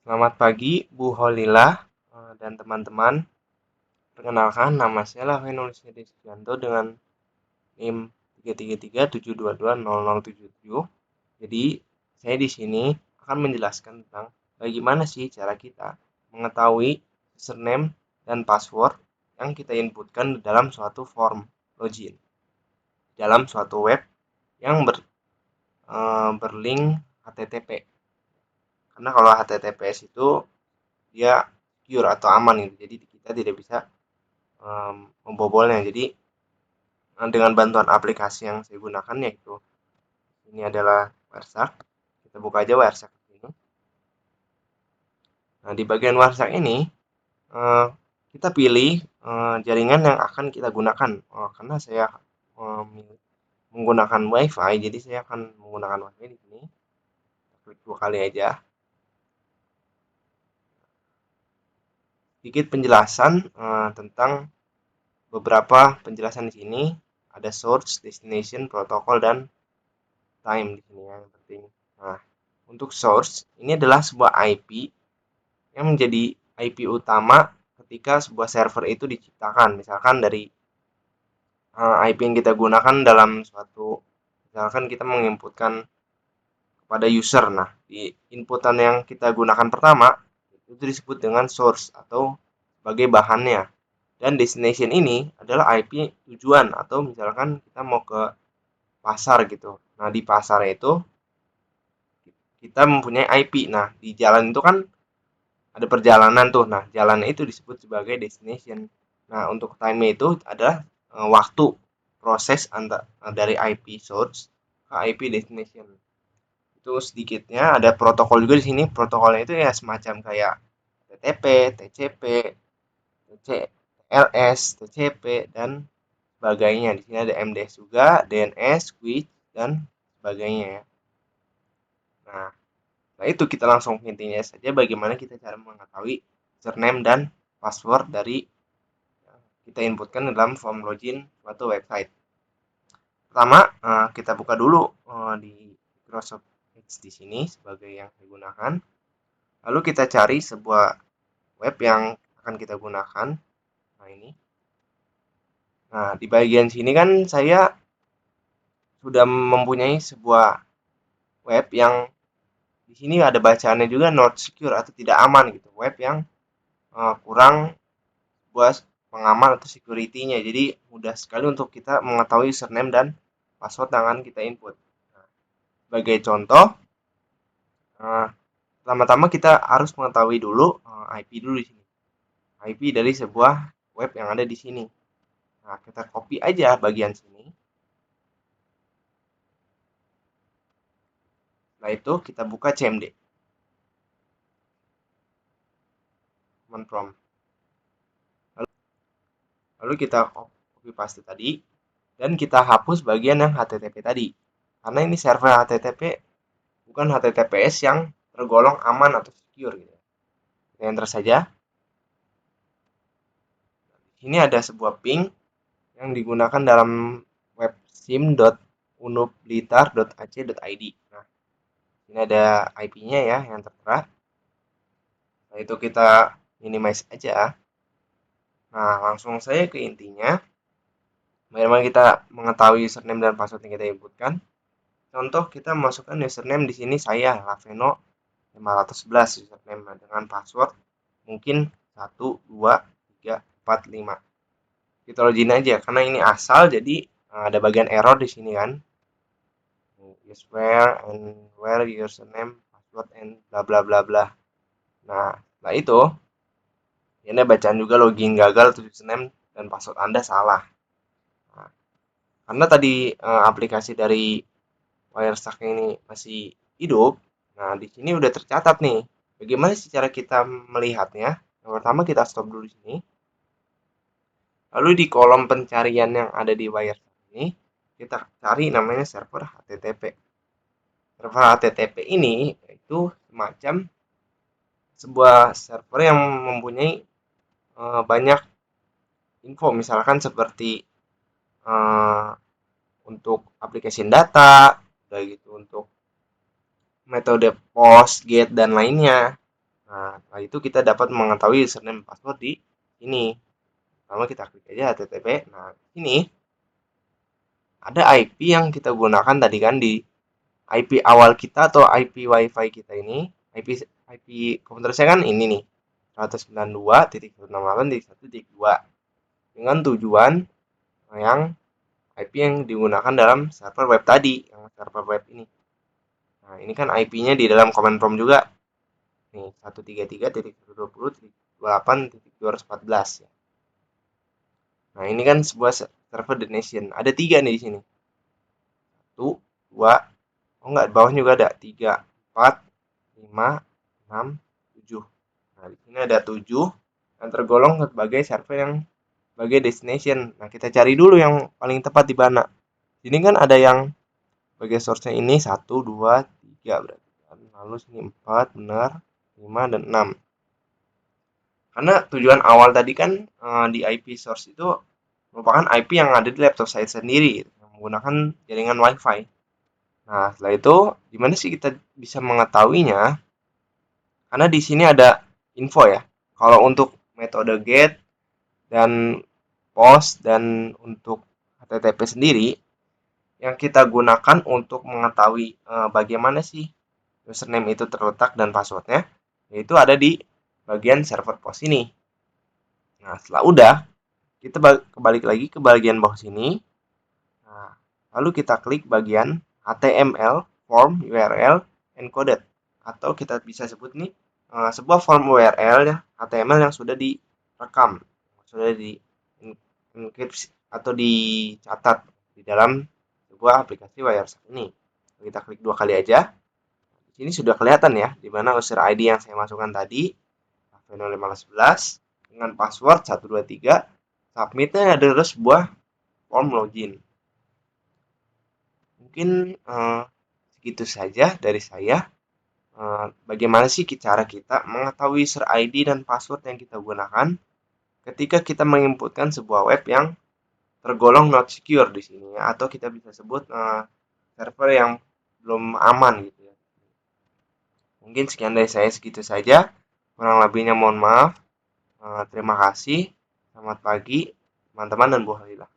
Selamat pagi, Bu Holila dan teman-teman. Perkenalkan, nama saya Lavenus Sugianto dengan NIM 33372200077. Jadi, saya di sini akan menjelaskan tentang bagaimana sih cara kita mengetahui username dan password yang kita inputkan dalam suatu form login dalam suatu web yang berlink HTTP. Karena kalau HTTPS itu dia secure atau aman gitu. Jadi kita tidak bisa membobolnya. Jadi dengan bantuan aplikasi yang saya gunakan yaitu ini adalah Wireshark. Kita buka aja Wireshark ini. Nah, di bagian Wireshark ini kita pilih jaringan yang akan kita gunakan. Karena saya menggunakan WiFi, jadi saya akan menggunakan WiFi di sini. Klik 2 kali aja. Sedikit penjelasan tentang beberapa penjelasan di sini. Ada source, destination, protokol, dan time di sini ya, yang penting. Nah, untuk source ini adalah sebuah IP yang menjadi IP utama ketika sebuah server itu diciptakan. Misalkan dari IP yang kita gunakan dalam suatu, misalkan kita menginputkan kepada user. Nah, di inputan yang kita gunakan pertama itu disebut dengan source atau sebagai bahannya. Dan destination ini adalah IP tujuan atau misalkan kita mau ke pasar gitu. Nah, di pasar itu kita mempunyai IP. Nah, di jalan itu kan ada perjalanan tuh. Nah, jalan itu disebut sebagai destination. Nah, untuk time itu adalah waktu proses dari IP source ke IP destination. Itu sedikitnya ada protokol juga di sini. Protokolnya itu ya semacam kayak TTP, TCP, TCLS, TCP, dan sebagainya. Di sini ada MDS juga, DNS, QUIC, dan sebagainya ya. Nah, itu kita langsung intinya saja bagaimana kita cara mengetahui username dan password dari kita inputkan dalam form login suatu website. Pertama, kita buka dulu di Microsoft Edge di sini sebagai yang saya gunakan. Lalu kita cari sebuah web yang akan kita gunakan. Nah, ini. Nah, di bagian sini kan saya sudah mempunyai sebuah web yang di sini ada bacaannya juga not secure atau tidak aman gitu. Web yang kurang buat pengaman atau security-nya. Jadi mudah sekali untuk kita mengetahui username dan password yang akan kita input. Nah, sebagai contoh, pertama-tama kita harus mengetahui dulu IP dulu di sini. IP dari sebuah web yang ada di sini. Nah, kita copy aja bagian sini. Setelah itu kita buka CMD. Command prompt. Lalu kita copy paste tadi dan kita hapus bagian yang HTTP tadi. Karena ini server HTTP bukan HTTPS yang tergolong aman atau secure gitu. Kita enter saja. Ini ada sebuah ping yang digunakan dalam web sim.unublitar.ac.id. Nah, ini ada IP-nya ya yang tertera. Nah, itu kita minimize aja. Nah, langsung saya ke intinya. Bagaimana kita mengetahui username dan password yang kita inputkan? Contoh kita masukkan username di sini saya Laveno 511 username dengan password mungkin 1 2 3 4 5. Kita login aja karena ini asal jadi ada bagian error di sini kan. Use where and where username password and bla bla bla bla. Nah, setelah itu ini bacaan juga login gagal atau username dan password Anda salah. Nah, karena tadi aplikasi dari Wireshark ini masih hidup. Nah, di sini udah tercatat nih. Bagaimana sih cara kita melihatnya? Yang pertama kita stop dulu di sini. Lalu di kolom pencarian yang ada di Wireshark ini, kita cari namanya server HTTP. Server HTTP ini itu semacam sebuah server yang mempunyai banyak info, misalkan seperti untuk application data, udah gitu untuk metode post, get, dan lainnya. Nah, setelah itu kita dapat mengetahui username password di sini. Pertama kita klik aja HTTP. Nah, ini ada IP yang kita gunakan tadi kan di IP awal kita atau IP WiFi kita ini. IP komputer saya kan ini nih. 192.168.1.2 dengan tujuan yang IP yang digunakan dalam server web tadi, yang server web ini. Nah, ini kan IP-nya di dalam command prompt juga. Nih, 133.120.28.214 ya. Nah, ini kan sebuah server destination. Ada 3 nih di sini. 1, 2, oh enggak, di bawah juga ada 3, 4, 5, 6, 7. Nah, di sini ada 7 yang tergolong sebagai server yang sebagai destination. Nah, kita cari dulu yang paling tepat di mana. Sini kan ada yang sebagai source-nya ini 1, 2, 3 berarti. Lalu sini 4, benar, 5, dan 6. Karena tujuan awal tadi kan di IP source itu merupakan IP yang ada di laptop saya sendiri yang menggunakan jaringan WiFi. Nah, setelah itu gimana sih kita bisa mengetahuinya? Karena di sini ada info ya. Kalau untuk metode get dan post dan untuk HTTP sendiri yang kita gunakan untuk mengetahui bagaimana sih username itu terletak dan passwordnya, yaitu ada di bagian server post ini. Nah, setelah udah, kita kembali lagi ke bagian bawah sini. Nah, lalu kita klik bagian HTML form URL encoded, atau kita bisa sebut nih sebuah form URL ya HTML yang sudah direkam, sudah di enkripsi atau dicatat di dalam sebuah aplikasi Wireshark ini. Kita klik 2 kali aja. Di sini sudah kelihatan ya di mana user ID yang saya masukkan tadi F0511 dengan password 123. Submitnya adalah sebuah form login. Mungkin segitu saja dari saya. Bagaimana sih cara kita mengetahui user ID dan password yang kita gunakan ketika kita menginputkan sebuah web yang tergolong not secure di sini ya, atau kita bisa sebut server yang belum aman gitu ya. Mungkin sekian dari saya, segitu saja. Kurang lebihnya mohon maaf. Terima kasih. Selamat pagi teman-teman dan Bu Halila.